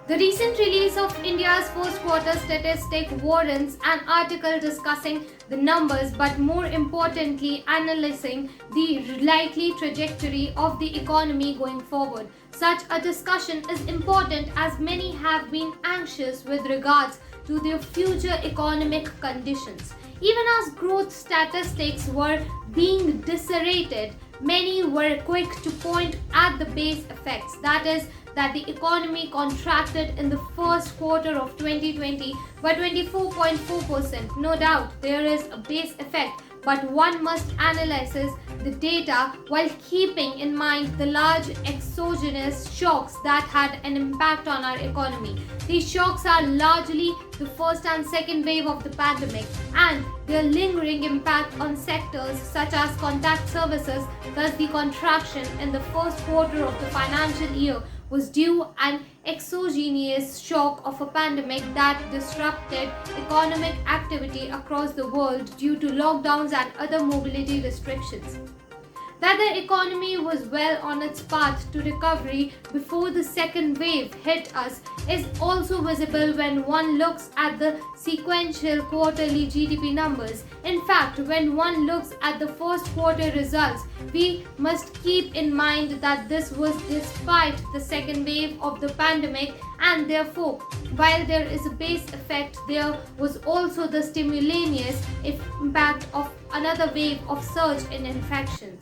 The recent release of India's first quarter statistic warrants an article discussing the numbers but more importantly analyzing the likely trajectory of the economy going forward. Such a discussion is important as many have been anxious with regards to their future economic conditions. Even as growth statistics were being disseminated, many were quick to point at the base effects, that is, that the economy contracted in the first quarter of 2020 by 24.4%. No doubt there is a base effect, but one must analyze the data while keeping in mind the large exogenous shocks that had an impact on our economy. These shocks are largely the first and second wave of the pandemic and their lingering impact on sectors such as contact services. Thus, the contraction in the first quarter of the financial year was due an exogenous shock of a pandemic that disrupted economic activity across the world due to lockdowns and other mobility restrictions. That the economy was well on its path to recovery before the second wave hit us is also visible when one looks at the sequential quarterly GDP numbers. In fact, when one looks at the first quarter results, we must keep in mind that this was despite the second wave of the pandemic, and therefore, while there is a base effect, there was also the stimultaneous impact of another wave of surge in infections.